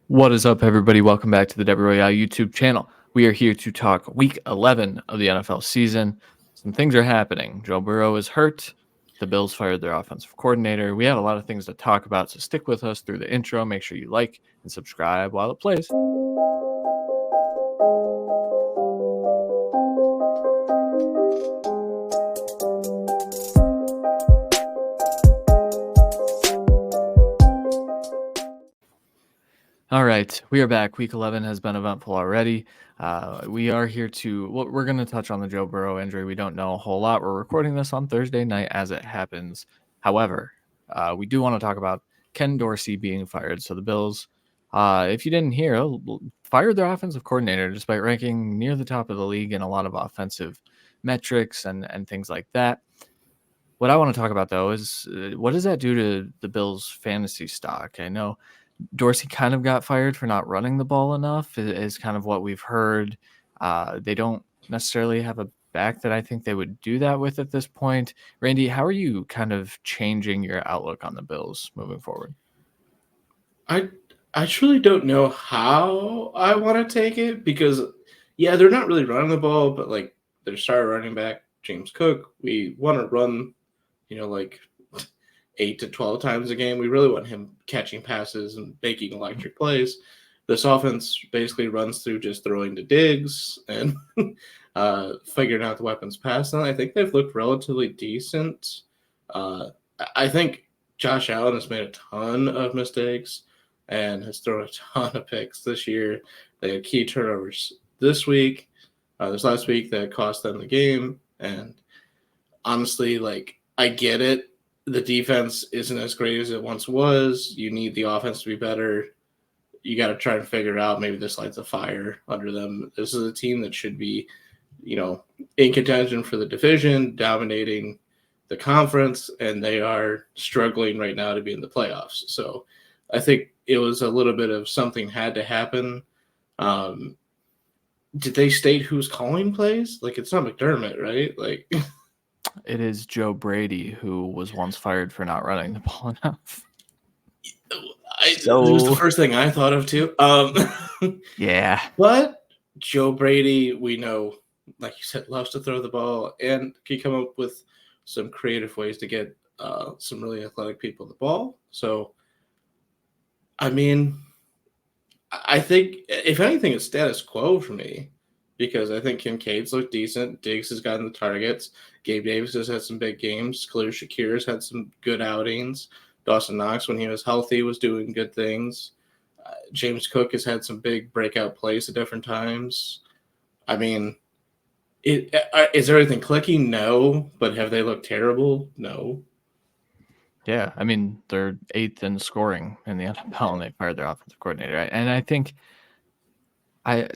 What is up, everybody? Welcome back to the Debbie Royale YouTube channel. We are here to talk Week 11 of the NFL season. Some things are happening. Joe Burrow is hurt. The Bills fired their offensive coordinator. We have a lot of things to talk about, so stick with us through the intro. Make sure you like and subscribe while it plays. All right, we are back. Week 11 has been eventful already. We are here we're going to touch on the Joe Burrow injury. We don't know a whole lot. We're recording this on Thursday night as it happens. However, we do want to talk about Ken Dorsey being fired. So the Bills, if you didn't hear, fired their offensive coordinator despite ranking near the top of the league in a lot of offensive metrics and things like that. What I want to talk about, though, is what does that do to the Bills' fantasy stock? I know Dorsey kind of got fired for not running the ball enough is kind of what we've heard. They don't necessarily have a back that I think they would do that with at this point. Randy, how are you kind of changing your outlook on the Bills moving forward? I I truly don't know how I want to take it because they're not really running the ball, but like their star running back, James Cook, we want to run, like 8 to 12 times a game. We really want him catching passes and making electric plays. This offense basically runs through just throwing to Diggs and figuring out the weapons pass. And I think they've looked relatively decent. I think Josh Allen has made a ton of mistakes and has thrown a ton of picks this year. They had key turnovers this week, this last week that cost them the game. And honestly, I get it. The defense isn't as great as it once was. You need the offense to be better. You got to try and figure out maybe this lights a fire under them. This is a team that should be, in contention for the division, dominating the conference, and they are struggling right now to be in the playoffs. So I think it was a little bit of something had to happen. Did they state who's calling plays? It's not McDermott, right? It is Joe Brady, who was once fired for not running the ball enough. It was the first thing I thought of too. Yeah. But Joe Brady, we know, like you said, loves to throw the ball and can come up with some creative ways to get some really athletic people the ball. So, I mean, I think if anything, it's status quo for me because I think Kincaid's looked decent. Diggs has gotten the targets. Gabe Davis has had some big games. Khalil Shakir's had some good outings. Dawson Knox, when he was healthy, was doing good things. James Cook has had some big breakout plays at different times. I mean, is everything clicking? No. But have they looked terrible? No. Yeah, I mean, they're 8th in scoring in the NFL, and they fired their offensive coordinator. Right? And I think,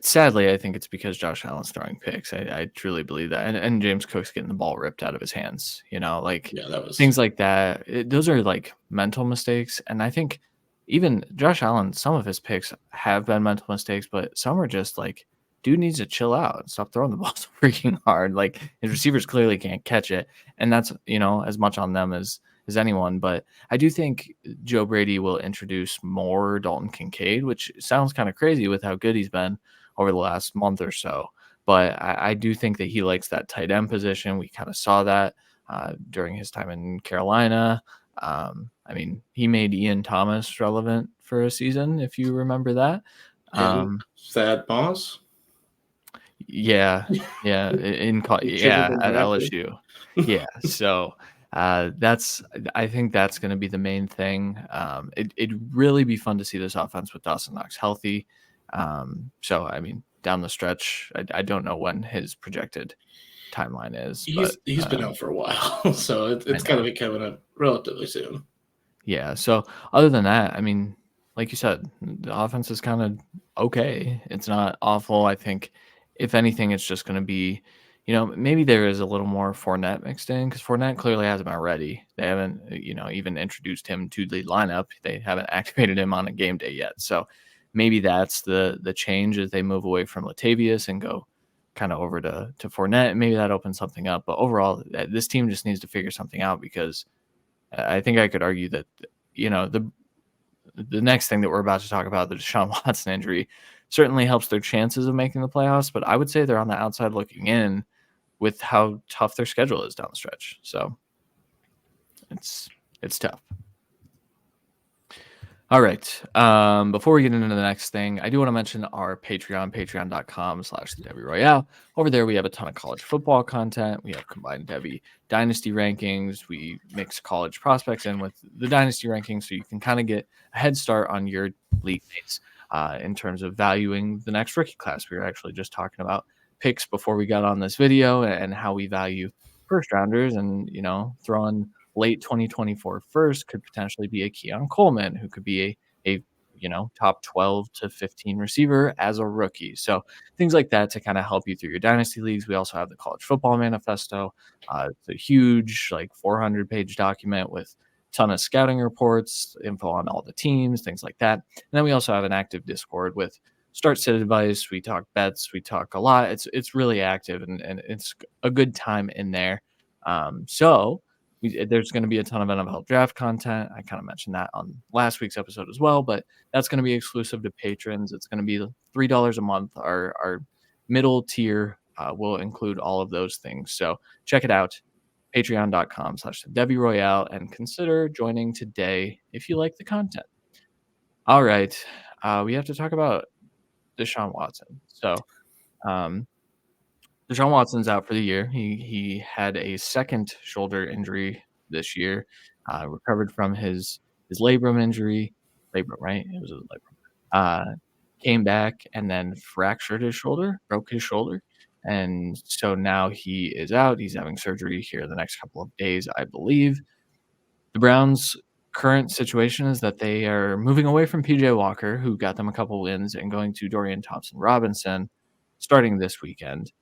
sadly, I think it's because Josh Allen's throwing picks. I truly believe that, and James Cook's getting the ball ripped out of his hands. That was Things like that. Those are like mental mistakes, and I think even Josh Allen, some of his picks have been mental mistakes, but some are just like, dude needs to chill out and stop throwing the ball so freaking hard. Like his receivers clearly can't catch it, and that's as much on them as anyone. But I do think Joe Brady will introduce more Dalton Kincaid, which sounds kind of crazy with how good he's been over the last month or so. But I do think that he likes that tight end position. We kind of saw that during his time in Carolina. I mean, he made Ian Thomas relevant for a season, if you remember that. Thad Moss. Yeah, at LSU. Yeah, so I think that's going to be the main thing. It'd really be fun to see this offense with Dawson Knox healthy. So I mean, down the stretch, I don't know when his projected timeline is. He's been out for a while, so it's got to be coming up relatively soon. Yeah. So other than that, I mean, like you said, the offense is kind of okay. It's not awful. I think if anything, it's just going to be, maybe there is a little more Fournette mixed in because Fournette clearly hasn't been ready. They haven't, even introduced him to the lineup. They haven't activated him on a game day yet. So maybe that's the change as they move away from Latavius and go kind of over to Fournette. Maybe that opens something up. But overall, this team just needs to figure something out because I think I could argue that, the next thing that we're about to talk about, the Deshaun Watson injury, certainly helps their chances of making the playoffs. But I would say they're on the outside looking in with how tough their schedule is down the stretch. So it's tough. All right. Before we get into the next thing, I do want to mention our Patreon, patreon.com/Debbie Royale. Over there, we have a ton of college football content. We have combined Debbie dynasty rankings. We mix college prospects in with the dynasty rankings so you can kind of get a head start on your league mates in terms of valuing the next rookie class. We were actually just talking about picks before we got on this video and how we value first rounders and, throwing late 2024 first could potentially be a Keon Coleman, who could be a top 12 to 15 receiver as a rookie. So things like that to kind of help you through your dynasty leagues. We also have the college football manifesto. It's a huge 400-page document with a ton of scouting reports, info on all the teams, things like that. And then we also have an active Discord with start sit advice. We talk bets. We talk a lot. It's really active and it's a good time in there. There's going to be a ton of NFL draft content. I kind of mentioned that on last week's episode as well, but that's going to be exclusive to patrons. It's going to be $3 a month. Our middle tier will include all of those things. So check it out, patreon.com/Debbie Royale, and consider joining today if you like the content. All right. We have to talk about Deshaun Watson. So, Deshaun Watson's out for the year. He had a second shoulder injury this year, recovered from his labrum injury. Labrum, right? It was a labrum. Came back and then fractured his shoulder, broke his shoulder. And so now he is out. He's having surgery here the next couple of days, I believe. The Browns' current situation is that they are moving away from PJ Walker, who got them a couple wins, and going to Dorian Thompson-Robinson starting this weekend.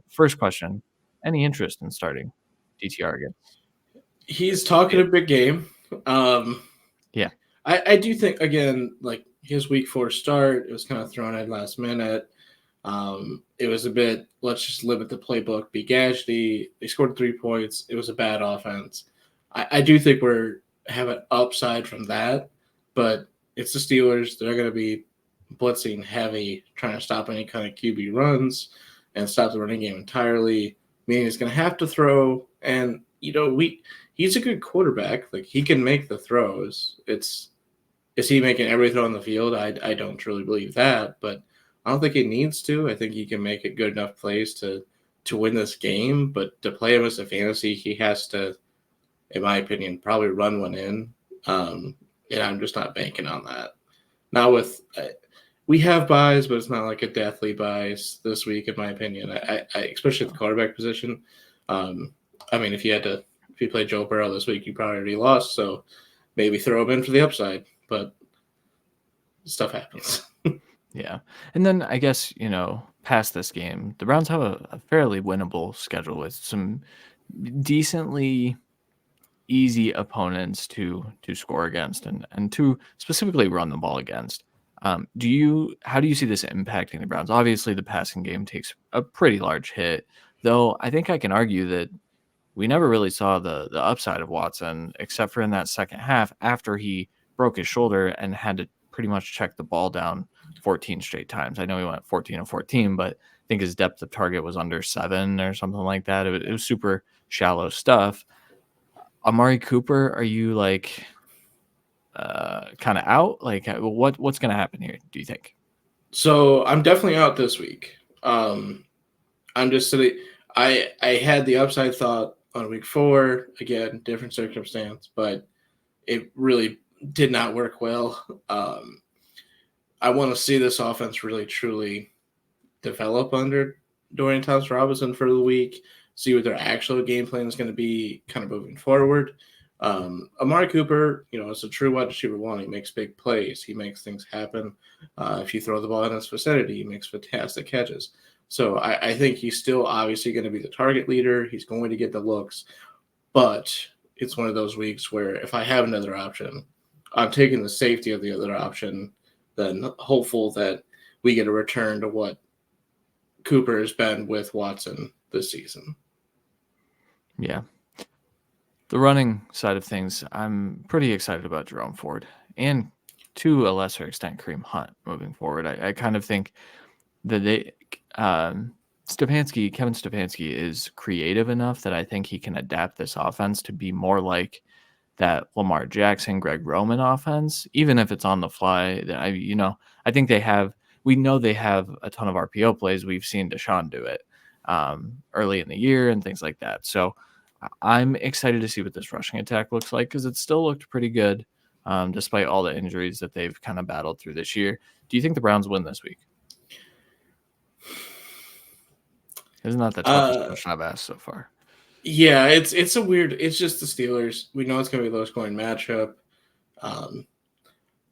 First question, any interest in starting DTR again? He's talking a big game. Yeah. I do think, again, his week 4 start, it was kind of thrown in last minute. It was a bit, let's just limit the playbook, be gadgety. They scored 3 points. It was a bad offense. I do think we're having upside from that, but it's the Steelers. They're going to be blitzing heavy, trying to stop any kind of QB runs and stop the running game entirely, meaning he's going to have to throw. And, he's a good quarterback. He can make the throws. Is he making every throw on the field? I don't truly believe that, but I don't think he needs to. I think he can make it good enough plays to win this game, but to play him as a fantasy, he has to, in my opinion, probably run one in. And I'm just not banking on that. Now we have buys, but it's not like a deathly buys this week, in my opinion. I especially at the quarterback position. If you played Joe Burrow this week, you probably already lost. So maybe throw him in for the upside, but stuff happens. Yeah. And then I guess, past this game, the Browns have a fairly winnable schedule with some decently easy opponents to score against and to specifically run the ball against. How do you see this impacting the Browns? Obviously, the passing game takes a pretty large hit, though I think I can argue that we never really saw the upside of Watson except for in that second half after he broke his shoulder and had to pretty much check the ball down 14 straight times. I know he went 14 of 14, but I think his depth of target was under 7 or something like that. It was super shallow stuff. Amari Cooper, are you kind of out? What's going to happen here, do you think? So I'm definitely out this week. I'm just sitting. I had the upside thought on week 4. Again, different circumstance, but it really did not work well. I want to see this offense really, truly develop under Dorian Thompson-Robinson for the week, see what their actual game plan is going to be kind of moving forward. Amari Cooper, is a true wide receiver 1. He makes big plays. He makes things happen. If you throw the ball in his vicinity, he makes fantastic catches. So I think he's still obviously going to be the target leader. He's going to get the looks. But it's one of those weeks where if I have another option, I'm taking the safety of the other option, then hopeful that we get a return to what Cooper has been with Watson this season. Yeah. The running side of things, I'm pretty excited about Jerome Ford. And to a lesser extent, Kareem Hunt moving forward. I kind of think that Kevin Stefanski is creative enough that I think he can adapt this offense to be more like that Lamar Jackson, Greg Roman offense, even if it's on the fly. I think we know they have a ton of RPO plays. We've seen Deshaun do it early in the year and things like that. So I'm excited to see what this rushing attack looks like because it still looked pretty good despite all the injuries that they've kind of battled through this year. Do you think the Browns win this week? Isn't that the toughest question I've asked so far? Yeah, it's just the Steelers. We know it's going to be a low scoring matchup. And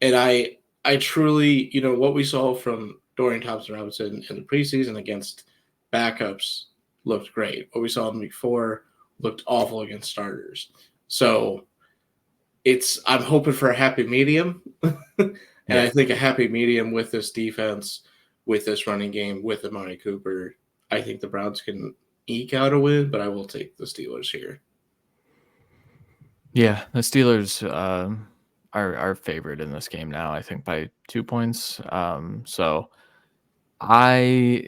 I truly, what we saw from Dorian Thompson-Robinson in the preseason against backups looked great. What we saw in week 4 looked awful against starters. So I'm hoping for a happy medium. And I think a happy medium with this defense, with this running game, with Amari Cooper, I think the Browns can eke out a win, but I will take the Steelers here. Yeah, the Steelers are favored in this game now, I think by 2 points. So I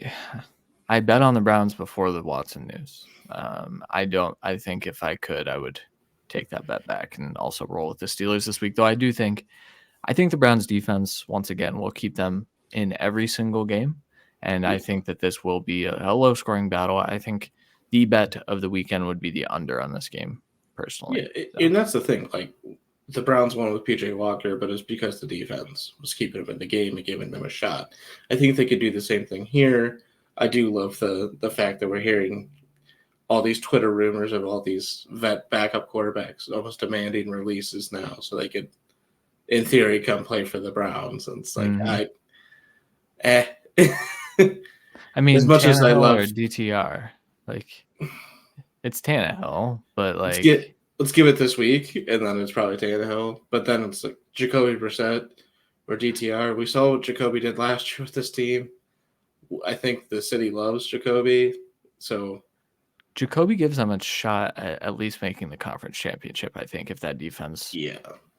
bet on the Browns before the Watson news. I think if I could, I would take that bet back and also roll with the Steelers this week. Though I think the Browns defense, once again, will keep them in every single game. And I think that this will be a low scoring battle. I think the bet of the weekend would be the under on this game, personally. Yeah, and that's the thing. Like, the Browns won with PJ Walker, but it's because the defense was keeping them in the game and giving them a shot. I think they could do the same thing here. I do love the fact that we're hearing all these Twitter rumors of all these vet backup quarterbacks almost demanding releases now so they could, in theory, come play for the Browns. And it's like, I mean, as much Tannehill as I love or DTR, like it's Tannehill, but like let's give it this week, and then it's probably Tannehill. But then it's like Jacoby Brissett or DTR. We saw what Jacoby did last year with this team. I think the city loves Jacoby, so Jacoby gives them a shot at least making the conference championship. I think if that defense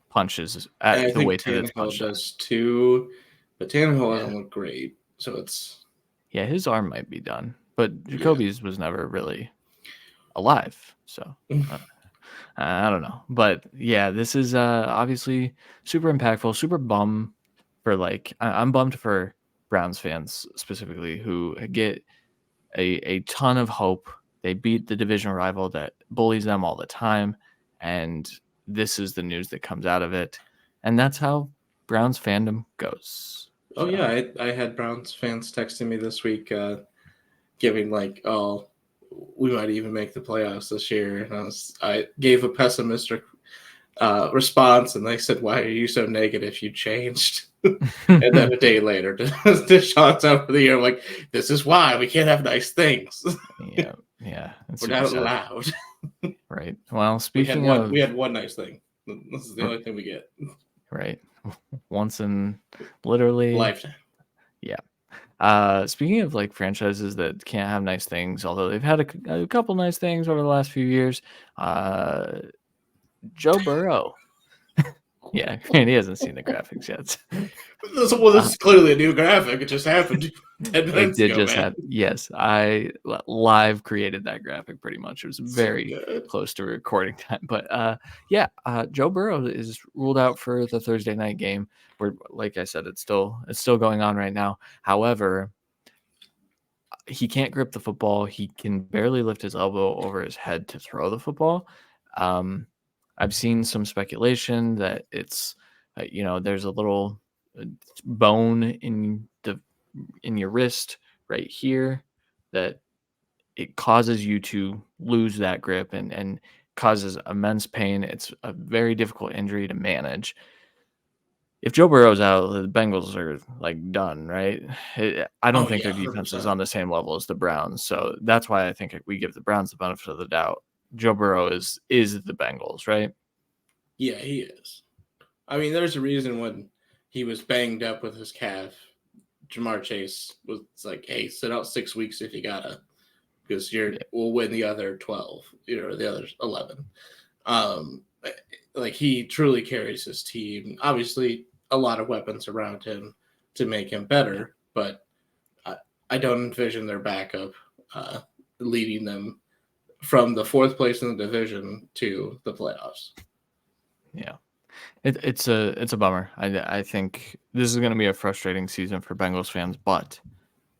punches at the way that it's punched does too, but Tannehill doesn't look great, so it's his arm might be done, but Jacoby's was never really alive, so I don't know. But yeah, this is obviously super impactful, super bum for I'm bummed for Browns fans specifically who get a ton of hope. They beat the division rival that bullies them all the time, and this is the news that comes out of it, and that's how Browns fandom goes. Oh yeah, I had Browns fans texting me this week, giving we might even make the playoffs this year, and I gave a pessimistic response, and they said, "Why are you so negative? You changed." And then a day later, Deshaun's out for the year. I'm like, this is why we can't have nice things. Yeah, we're not allowed. Right. Well, we had one nice thing. This is the only thing we get. Right. Once in literally lifetime. Yeah. Speaking of franchises that can't have nice things, although they've had a couple nice things over the last few years, Joe Burrow. Yeah, and he hasn't seen the graphics yet. This is clearly a new graphic. It just happened 10 minutes ago. It did just happen. Yes, I live created that graphic pretty much. It was very close to recording time. But Joe Burrow is ruled out for the Thursday night game. Where, like I said, it's still going on right now. However, he can't grip the football. He can barely lift his elbow over his head to throw the football. I've seen some speculation that it's, there's a little bone in your wrist right here that it causes you to lose that grip and causes immense pain. It's a very difficult injury to manage. If Joe Burrow's out, the Bengals are done, right? I don't think their defense 100%. Is on the same level as the Browns. So that's why I think we give the Browns the benefit of the doubt. Joe Burrow is the Bengals, right? Yeah, he is. I mean, there's a reason when he was banged up with his calf, Jamar Chase was like, hey, sit out 6 weeks if you gotta, because we'll win the other 12, or the other 11. He truly carries his team. Obviously, a lot of weapons around him to make him better, but I, I don't envision their backup uh, leading them from the fourth place in the division to the playoffs. Yeah. It's a bummer. I think this is going to be a frustrating season for Bengals fans, but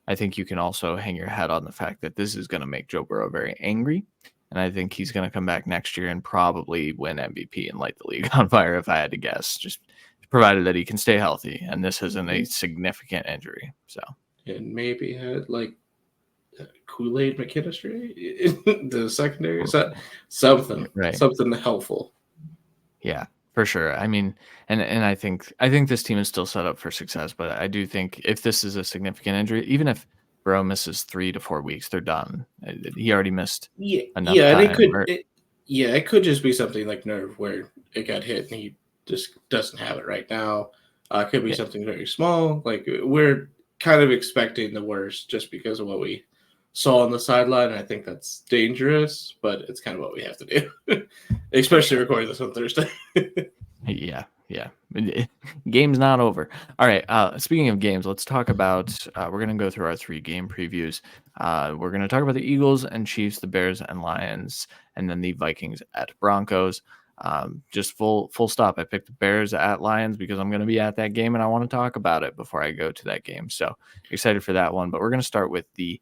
I think you can also hang your hat on the fact that this is going to make Joe Burrow very angry, and I think he's going to come back next year and probably win MVP and light the league on fire if I had to guess, just provided that he can stay healthy and this isn't a significant injury. So And maybe had like Kool-Aid McKinstry the secondary. Is that something right. something helpful? Yeah, for sure. I mean, and I think this team is still set up for success, but I do think if this is a significant injury, even if Burrow misses 3 to 4 weeks, they're done. He already missed Yeah, enough yeah, and time. it could just be something like nerve where it got hit and he just doesn't have it right now. It could be Yeah, something very small. Like we're kind of expecting the worst just because of what we saw on the sideline. I think that's dangerous, but it's kind of what we have to do, for especially sure. recording this on Thursday. Yeah, yeah. Game's not over. All right. Speaking of games, let's talk about. We're gonna go through our 3 game previews. We're gonna talk about the Eagles and Chiefs, the Bears and Lions, and then the Vikings at Broncos. Just full stop. I picked the Bears at Lions because I'm gonna be at that game and I want to talk about it before I go to that game. So excited for that one. But we're gonna start with the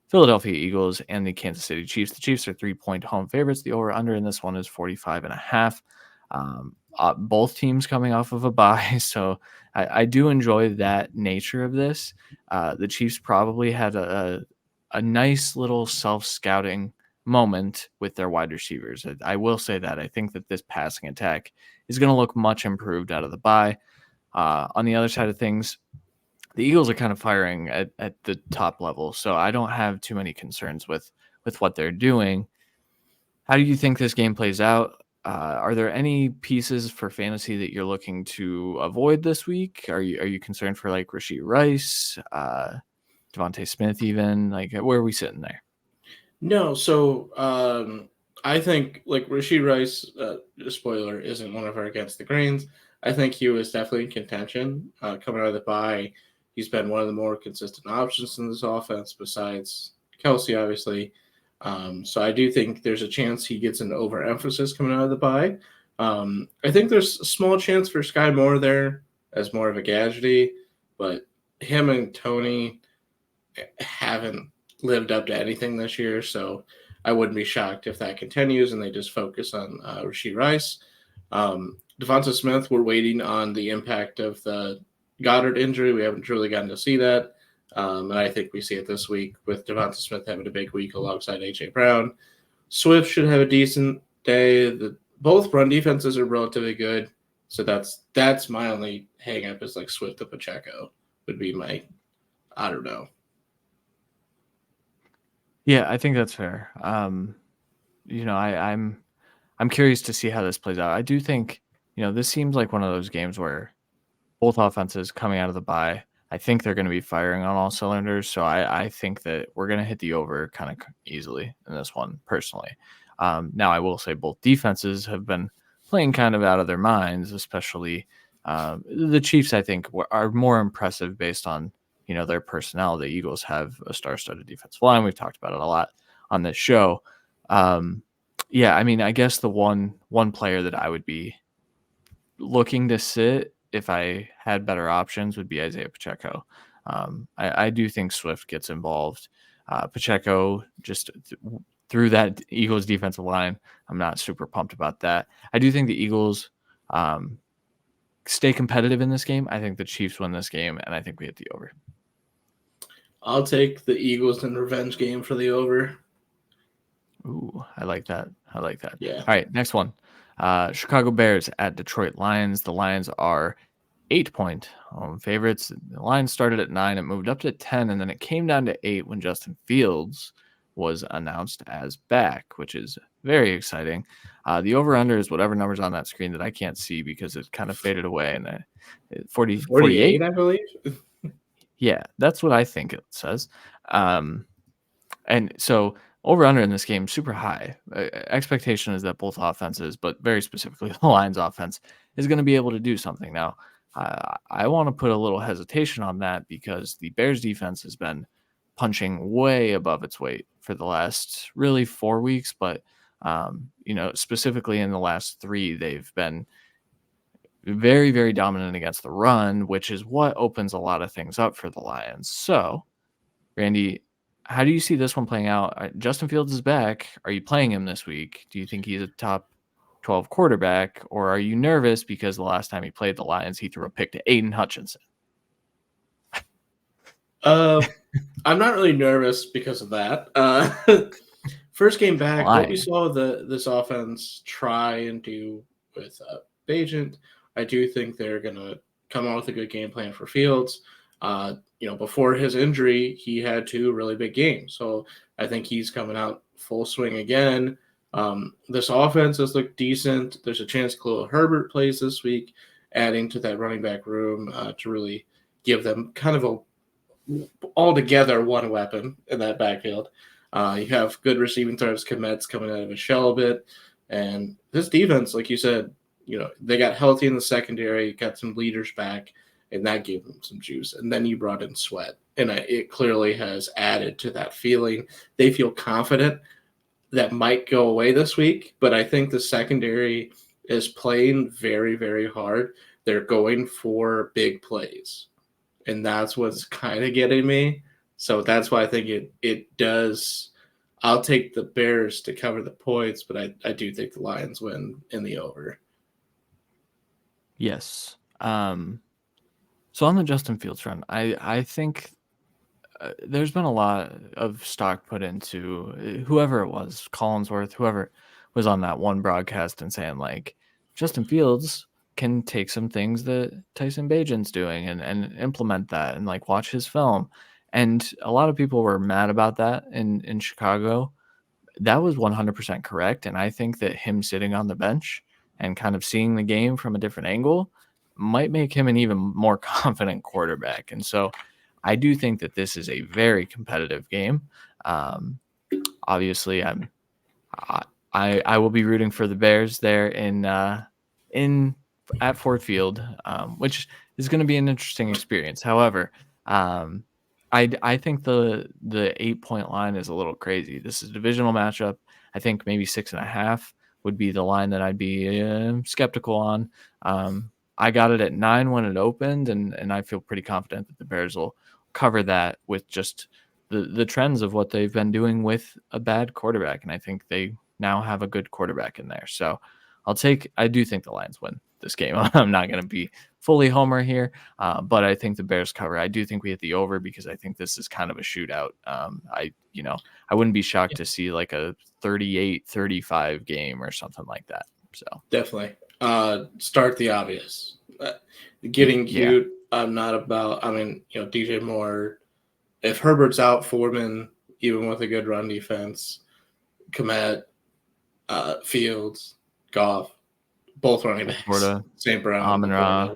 Philadelphia Eagles and the Kansas City Chiefs. The Chiefs are 3-point home favorites. The over/under in this one is 45.5. Both teams coming off of a bye, so I do enjoy that nature of this. The Chiefs probably had a nice little self-scouting moment with their wide receivers. I will say that I think that this passing attack is going to look much improved out of the bye. On the other side of things, the Eagles are kind of firing at the top level, so I don't have too many concerns with what they're doing. How do you think this game plays out? Are there any pieces for fantasy that you're looking to avoid this week? Are you concerned for like Rashee Rice, Devontae Smith, even like where are we sitting there? No, so I think like Rasheed Rice, spoiler, isn't one of our against the grains. I think he was definitely in contention coming out of the bye. He's been one of the more consistent options in this offense besides Kelsey, obviously. So I do think there's a chance he gets an overemphasis coming out of the bye. I think there's a small chance for Sky Moore there as more of a gadgety, but him and Tony haven't lived up to anything this year, so I wouldn't be shocked if that continues and they just focus on Rasheed Rice. Devonta Smith, we're waiting on the impact of the Goddard injury. We haven't truly gotten to see that. And I think we see it this week with Devonta Smith having a big week alongside A.J. Brown. Swift should have a decent day. Both run defenses are relatively good. So that's my only hang up is like Swift to Pacheco would be my, I don't know. Yeah, I think that's fair. I'm curious to see how this plays out. I do think this seems like one of those games where both offenses coming out of the bye, I think they're going to be firing on all cylinders. So I think that we're going to hit the over kind of easily in this one, personally. Now, I will say both defenses have been playing kind of out of their minds, especially the Chiefs, I think, are more impressive based on their personnel. The Eagles have a star-studded defensive line. We've talked about it a lot on this show. Yeah, I mean, I guess the one player that I would be looking to sit if I had better options would be Isaiah Pacheco. I do think Swift gets involved. Pacheco just through that Eagles defensive line, I'm not super pumped about that. I do think the Eagles stay competitive in this game. I think the Chiefs win this game, and I think we hit the over. I'll take the Eagles in revenge game for the over. Ooh, I like that. Yeah. All right, next one. Chicago Bears at Detroit Lions. The Lions are 8-point home favorites. The Lions started at 9. It moved up to 10, and then it came down to 8 when Justin Fields was announced as back, which is very exciting. The over-under is whatever number's on that screen that I can't see because it kind of faded away. And 48, I believe. Yeah, that's what I think it says. And so over-under in this game, super high. Expectation is that both offenses, but very specifically the Lions offense, is going to be able to do something. Now, I want to put a little hesitation on that because the Bears defense has been punching way above its weight for the last really 4 weeks, but specifically in the last three, they've been very, very dominant against the run, which is what opens a lot of things up for the Lions. So, Randy, how do you see this one playing out? Justin Fields is back. Are you playing him this week? Do you think he's a top 12 quarterback, or are you nervous because the last time he played the Lions, he threw a pick to Aiden Hutchinson? I'm not really nervous because of that. First game back, what we Lion. saw this offense try and do with Bagent, I do think they're going to come out with a good game plan for Fields. Before his injury, he had two really big games. So I think he's coming out full swing again. This offense has looked decent. There's a chance Khalil Herbert plays this week, adding to that running back room to really give them kind of a altogether one weapon in that backfield. You have good receiving threats, Komet's coming out of his shell a bit. And this defense, like you said, they got healthy in the secondary, got some leaders back, and that gave them some juice. And then you brought in Sweat, and it clearly has added to that feeling. They feel confident. That might go away this week, but I think the secondary is playing very, very hard. They're going for big plays, and that's what's kind of getting me. So that's why I think it does. I'll take the Bears to cover the points, but I do think the Lions win in the over. Yes. So on the Justin Fields front, I think there's been a lot of stock put into whoever it was, Collinsworth, whoever was on that one broadcast and saying like Justin Fields can take some things that Tyson Bagent's doing and implement that and like watch his film. And a lot of people were mad about that in Chicago. That was 100% correct. And I think that him sitting on the bench and kind of seeing the game from a different angle might make him an even more confident quarterback. And so I do think that this is a very competitive game. Obviously, I will be rooting for the Bears there in at Ford Field, which is going to be an interesting experience. However, I think the 8-point line is a little crazy. This is a divisional matchup. I think maybe 6.5 would be the line that I'd be skeptical on. I got it at 9 when it opened, and I feel pretty confident that the Bears will cover that with just the trends of what they've been doing with a bad quarterback. And I think they now have a good quarterback in there. So I do think the Lions win this game. I'm not going to be fully homer here, but I think the Bears cover. I do think we hit the over because I think this is kind of a shootout. I wouldn't be shocked to see like a 38-35 game or something like that. So Definitely. Start the obvious. Getting cute. Yeah. I'm not about. I mean, DJ Moore. If Herbert's out, Foreman, even with a good run defense, Komet, Fields, Goff, both running backs. Florida, St. Brown, Amon-Ra.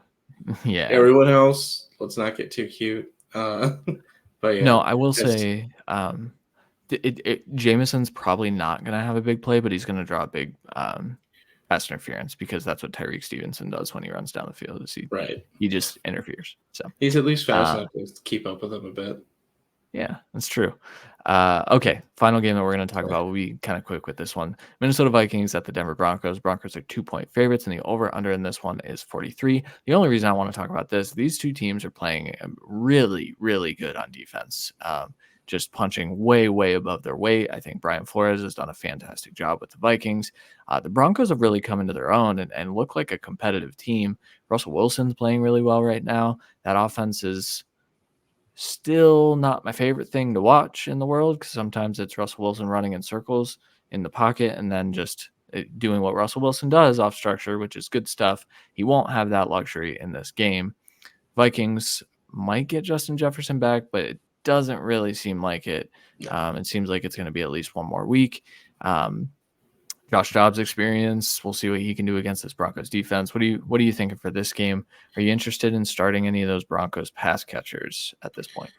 Yeah. Everyone else, let's not get too cute. But yeah. No, I will say, Jameson's probably not going to have a big play, but he's going to draw a big pass interference because that's what Tyreek Stevenson does when he runs down the field. He just interferes. So he's at least fast enough to keep up with him a bit. Yeah, that's true. Okay, final game that we're going to talk about. We'll be kind of quick with this one. Minnesota Vikings at the Denver Broncos. Broncos are 2-point favorites, and the over-under in this one is 43. The only reason I want to talk about this, these two teams are playing really, really good on defense, just punching way, way above their weight. I think Brian Flores has done a fantastic job with the Vikings. The Broncos have really come into their own and look like a competitive team. Russell Wilson's playing really well right now. That offense is still not my favorite thing to watch in the world because sometimes it's Russell Wilson running in circles in the pocket and then just doing what Russell Wilson does off structure, which is good stuff. He won't have that luxury in this game. Vikings might get Justin Jefferson back, but it doesn't really seem like it. It seems like it's going to be at least one more week. Josh Dobbs' experience. We'll see what he can do against this Broncos defense. What are you thinking for this game? Are you interested in starting any of those Broncos pass catchers at this point?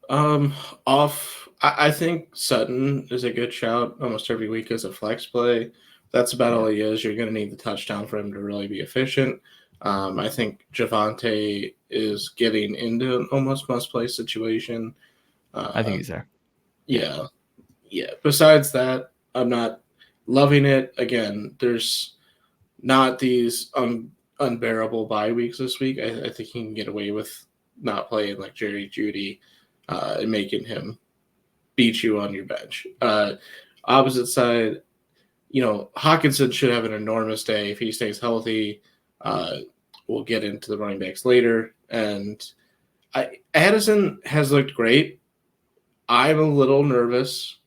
I think Sutton is a good shout almost every week as a flex play. That's about all he is. You're going to need the touchdown for him to really be efficient. I think Javonte is getting into an almost must-play situation. I think Uh, he's there. yeah, yeah. Besides that, I'm not loving it. Again, there's not these unbearable bye weeks this week. I think he can get away with not playing like Jerry Judy and making him beat you on your bench. Opposite side, Hawkinson should have an enormous day if he stays healthy. Uh, we'll get into the running backs later. And Addison has looked great. I'm a little nervous.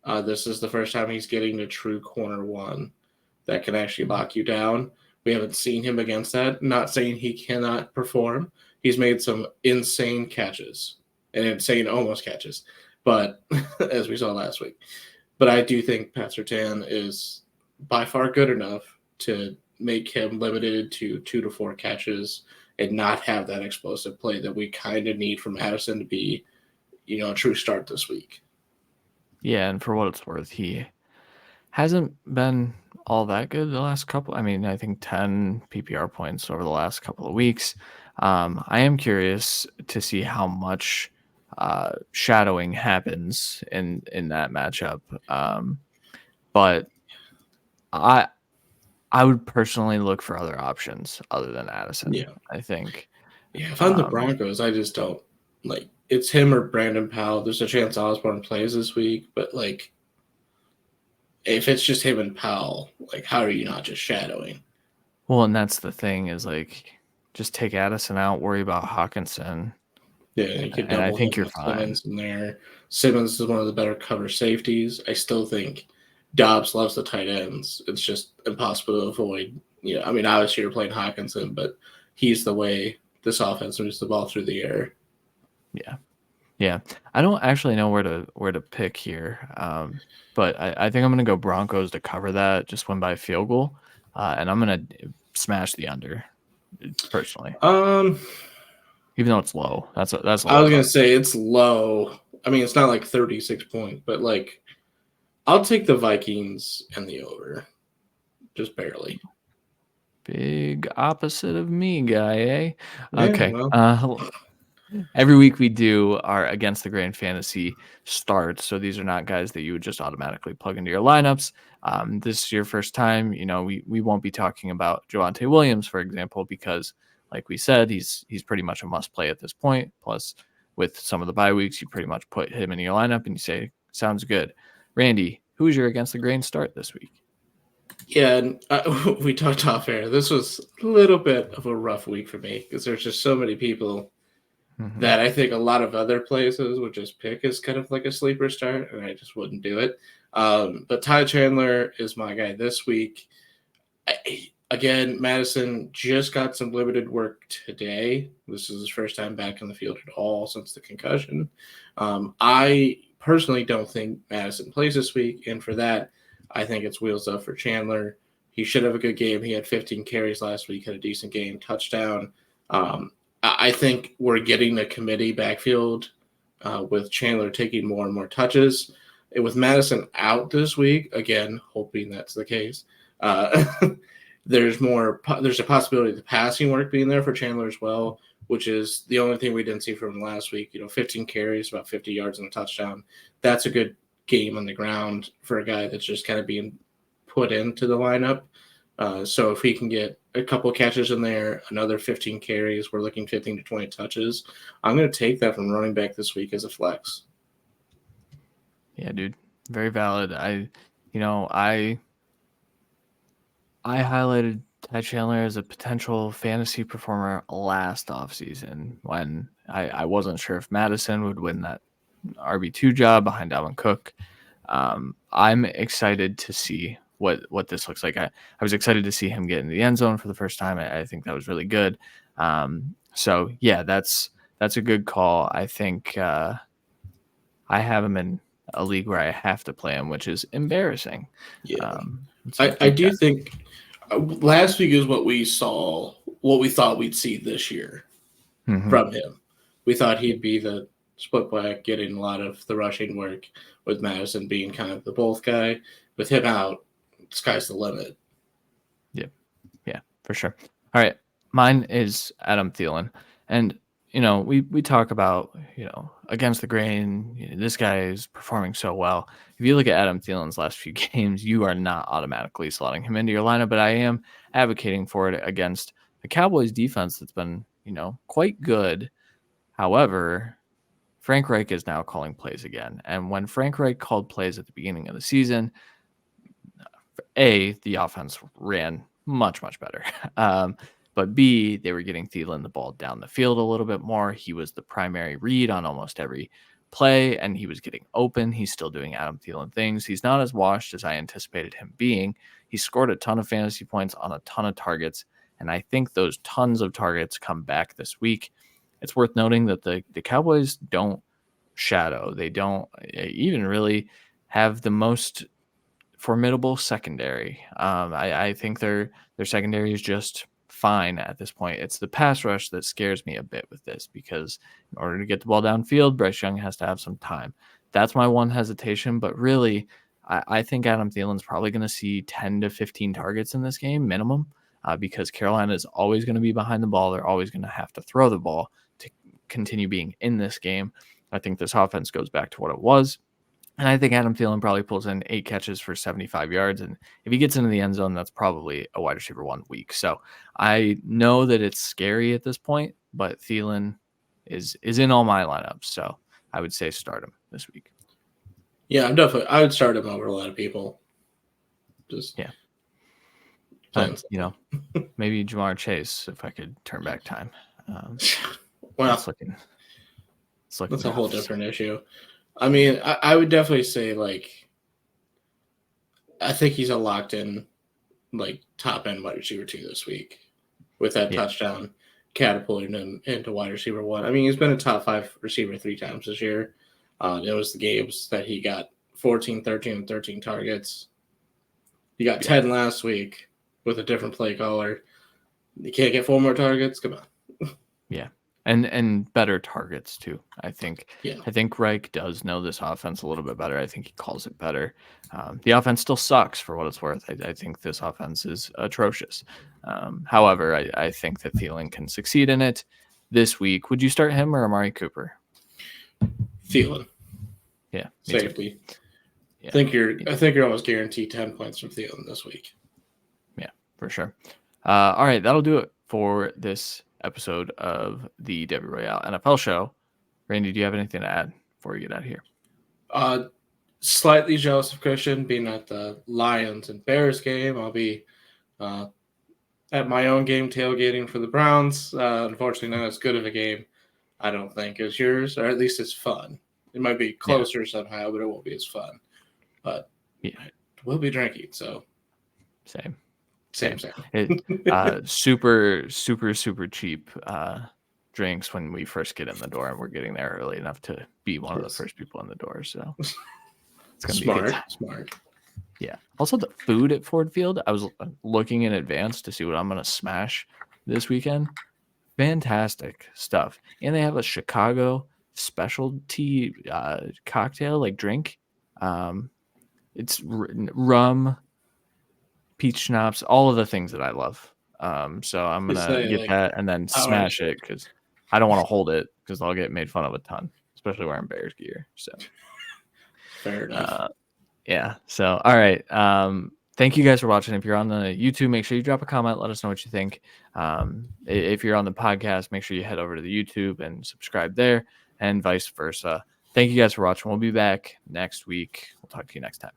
This is the first time he's getting a true corner one that can actually lock you down. We haven't seen him against that. Not saying he cannot perform. He's made some insane catches and insane almost catches, but as we saw last week. But I do think Pat Surtain is by far good enough to make him limited to 2 to 4 catches and not have that explosive play that we kind of need from Addison to be, a true start this week. Yeah, and for what it's worth, he hasn't been all that good the last couple. I mean, I think 10 PPR points over the last couple of weeks. I am curious to see how much shadowing happens in that matchup. But I I would personally look for other options other than Addison. Yeah. I think. Yeah, if I'm the Um, Broncos, I just don't like it's him or Brandon Powell. There's a chance Osborne plays this week, but like if it's just him and Powell, like how are you not just shadowing? well, and that's the thing is like just take Addison out, worry about Hawkinson, Yeah, you could and I double think him you're with fine. Simmons in there. Simmons is one of the better cover safeties. I still think Dobbs loves the tight ends. It's just impossible to avoid. I mean, obviously you're playing Hawkinson, but he's the way this offense moves the ball through the air. Yeah. Yeah, I don't actually know where to pick here, but I think I'm gonna go Broncos to cover that, just win by a field goal, and I'm gonna smash the under personally, Um, even though it's low. That's I low was gonna enough. say it's low. I mean, it's not like 36 points, but like I'll take the Vikings and the over, just barely. Big opposite of me, guy. Eh? Yeah, Okay. well, Every week we do our against the grain fantasy starts. So these are not guys that you would just automatically plug into your lineups. This is your first time. We won't be talking about Javonte Williams, for example, because like we said, he's pretty much a must play at this point. Plus, with some of the bye weeks, you pretty much put him in your lineup and you say, sounds good. Randy, who's your against the grain start this week? yeah, and we talked off air. This was a little bit of a rough week for me because there's just so many people Mm-hmm. that I think a lot of other places would just pick as kind of like a sleeper start, and I just wouldn't do it. But Ty Chandler is my guy this week. Again, Madison just got some limited work today. This is his first time back on the field at all since the concussion. I personally don't think Madison plays this week, and for that, I think it's wheels up for Chandler. He should have a good game. He had 15 carries last week, had a decent game, touchdown. I think we're getting a committee backfield with Chandler taking more and more touches. And with Madison out this week, again, hoping that's the case, uh, there's a possibility of the passing work being there for Chandler as well, which is the only thing we didn't see from him last week. 15 carries, about 50 yards and a touchdown. That's a good game on the ground for a guy that's just kind of being put into the lineup. So if he can get a couple catches in there, another 15 carries, we're looking 15 to 20 touches. I'm going to take that from running back this week as a flex. Yeah, dude, very valid. I highlighted Ty Chandler as a potential fantasy performer last offseason when I wasn't sure if Madison would win that RB2 job behind Dalvin Cook. I'm excited to see what this looks like. I was excited to see him get in the end zone for the first time. I think that was really good. So yeah, that's a good call. I think I have him in a league where I have to play him, which is embarrassing. Yeah. So I take do that. think last week is what we saw, what we thought we'd see this year Mhm. from him. We thought he'd be the split back, getting a lot of the rushing work, with Madison being kind of the both guy. With him out, sky's the limit. Yeah, for sure. All right. Mine is Adam Thielen. And, we talk about, against the grain, this guy is performing so well. If you look at Adam Thielen's last few games, you are not automatically slotting him into your lineup, but I am advocating for it against the Cowboys defense that's been, quite good. However, Frank Reich is now calling plays again. And when Frank Reich called plays at the beginning of the season, the offense ran much, much better. But B, they were getting Thielen the ball down the field a little bit more. He was the primary read on almost every play, and he was getting open. He's still doing Adam Thielen things. He's not as washed as I anticipated him being. He scored a ton of fantasy points on a ton of targets, and I think those tons of targets come back this week. It's worth noting that the Cowboys don't shadow. They don't even really have the most formidable secondary. I think their secondary is just fine at this point. It's the pass rush that scares me a bit with this, because in order to get the ball downfield, Bryce Young has to have some time. That's my one hesitation, but really, I think Adam Thielen's probably going to see 10 to 15 targets in this game minimum, because Carolina is always going to be behind the ball. They're always going to have to throw the ball to continue being in this game. I think this offense goes back to what it was. And I think Adam Thielen probably pulls in 8 catches for 75 yards. And if he gets into the end zone, that's probably a wide receiver 1 week. So I know that it's scary at this point, but Thielen is in all my lineups. So I would say start him this week. Yeah, I would start him over a lot of people. Just yeah. Maybe Jamar Chase, if I could turn back time. Well, that's a whole different issue. I mean, I would definitely say, I think he's a locked in, top end wide receiver 2 this week with that touchdown catapulting him into wide receiver 1. I mean, he's been a top 5 receiver 3 times this year. It was the games that he got 14, 13, and 13 targets. He got 10 last week with a different play caller. You can't get 4 more targets? Come on. Yeah. And better targets too. I think Reich does know this offense a little bit better. I think he calls it better. The offense still sucks for what it's worth. I think this offense is atrocious. However, I think that Thielen can succeed in it this week. Would you start him or Amari Cooper? Thielen. Yeah. Safety. Yeah. I think you're almost guaranteed 10 points from Thielen this week. Yeah, for sure. All right, that'll do it for this episode of the W Royale NFL show. Randy, do you have anything to add before we get out of here? Slightly jealous of Christian being at the Lions and Bears game. I'll be at my own game tailgating for the Browns. Unfortunately, not as good of a game, I don't think, as yours, or at least it's fun. It might be closer somehow, but it won't be as fun. But we'll be drinking, so same. Super, super, super cheap drinks when we first get in the door, and we're getting there early enough to be one of the first people in the door. So it's gonna be a good time. Smart. Yeah. Also, the food at Ford Field, I was looking in advance to see what I'm gonna smash this weekend. Fantastic stuff, and they have a Chicago specialty cocktail drink. It's rum, peach schnapps, all of the things that I love. So I'm gonna get that and then smash it, because I don't want to hold it, because I'll get made fun of a ton, especially wearing Bears gear. So fair enough. Yeah. So all right. Thank you guys for watching. If you're on the YouTube, make sure you drop a comment. Let us know what you think. If you're on the podcast, make sure you head over to the YouTube and subscribe there, and vice versa. Thank you guys for watching. We'll be back next week. We'll talk to you next time.